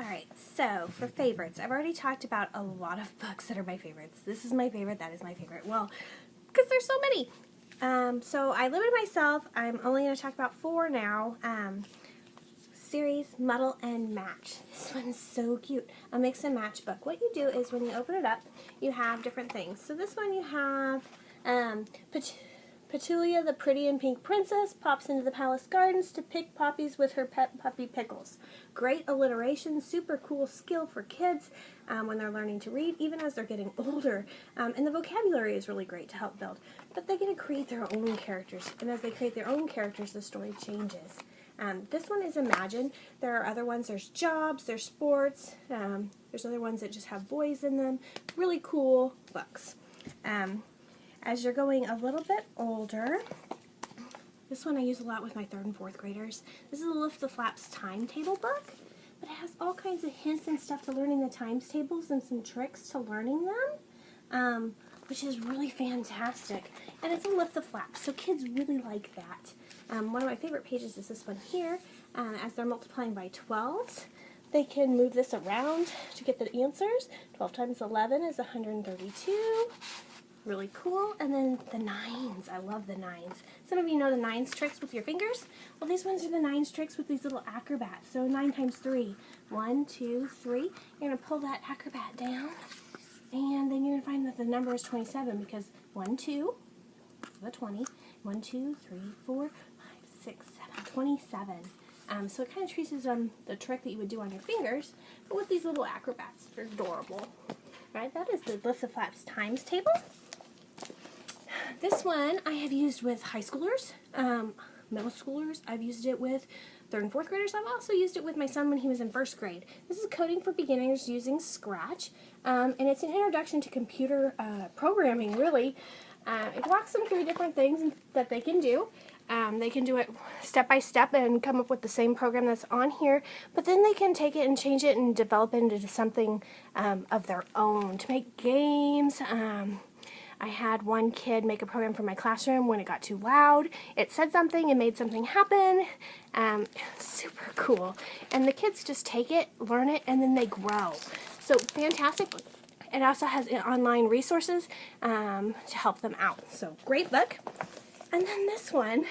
Alright, so for favorites, I've already talked about a lot of books that are my favorites. This is my favorite, that is my favorite. Well, because there's so many. So I limited myself. I'm only going to talk about 4 now. Series, Muddle, and Match. This one's so cute. A mix and match book. What you do is when you open it up, you have different things. So this one you have Petulia, the pretty and pink princess, pops into the palace gardens to pick poppies with her pet puppy Pickles. Great alliteration, super cool skill for kids when they're learning to read, even as they're getting older. And the vocabulary is really great to help build. But they get to create their own characters, and as they create their own characters, the story changes. This one is Imagine. There are other ones. There's Jobs, there's Sports, there's other ones that just have boys in them. Really cool books. As you're going a little bit older, this one I use a lot with my 3rd and 4th graders. This is a Lift the Flaps timetable book, but it has all kinds of hints and stuff to learning the times tables and some tricks to learning them, which is really fantastic. And it's a Lift the Flaps, so kids really like that. One of my favorite pages is this one here. As they're multiplying by 12s, they can move this around to get the answers. 12 times 11 is 132. Really cool. And then the 9s. I love the 9s. Some of you know the 9s tricks with your fingers. Well, these ones are the 9s tricks with these little acrobats. So 9 times 3. 1, 2, 3. You're going to pull that acrobat down. And then you're going to find that the number is 27 because 1, 2, the 20. 1, 2, 3, 4, 5, 6, 7, 27. So it kind of traces the trick that you would do on your fingers, but with these little acrobats. They're adorable. Right? That is the Lift the Flaps times table. This one I have used with high schoolers, middle schoolers. I've used it with 3rd and 4th graders. I've also used it with my son when he was in 1st grade. This is Coding for Beginners using Scratch, and it's an introduction to computer programming, really. It walks them through different things that they can do. They can do it step by step and come up with the same program that's on here, but then they can take it and change it and develop it into something of their own, to make games. I had one kid make a program for my classroom. When it got too loud, it said something and made something happen. Super cool. And the kids just take it, learn it, and then they grow. So fantastic. It also has online resources to help them out. So great book. And then this one,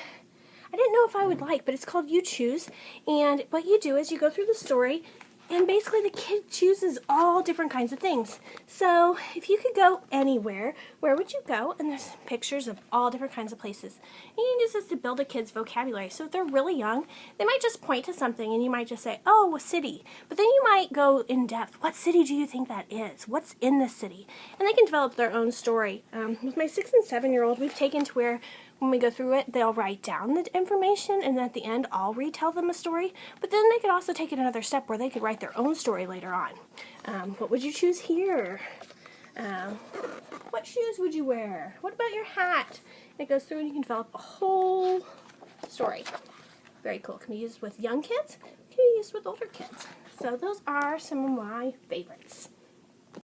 I didn't know if I would like, but it's called You Choose. And what you do is you go through the story, and basically the kid chooses all different kinds of things. So if you could go anywhere, where would you go? And there's pictures of all different kinds of places. And you can use this to build a kid's vocabulary. So if they're really young, they might just point to something and you might just say, oh, a city. But then you might go in depth. What city do you think that is? What's in the city? And they can develop their own story. With my 6- and 7-year-old, we've taken to where when we go through it, they'll write down the information, and at the end, I'll retell them a story. But then they could also take it another step where they could write their own story later on. What would you choose here? What shoes would you wear? What about your hat? And it goes through and you can develop a whole story. Very cool. Can be used with young kids. Can be used with older kids. So those are some of my favorites.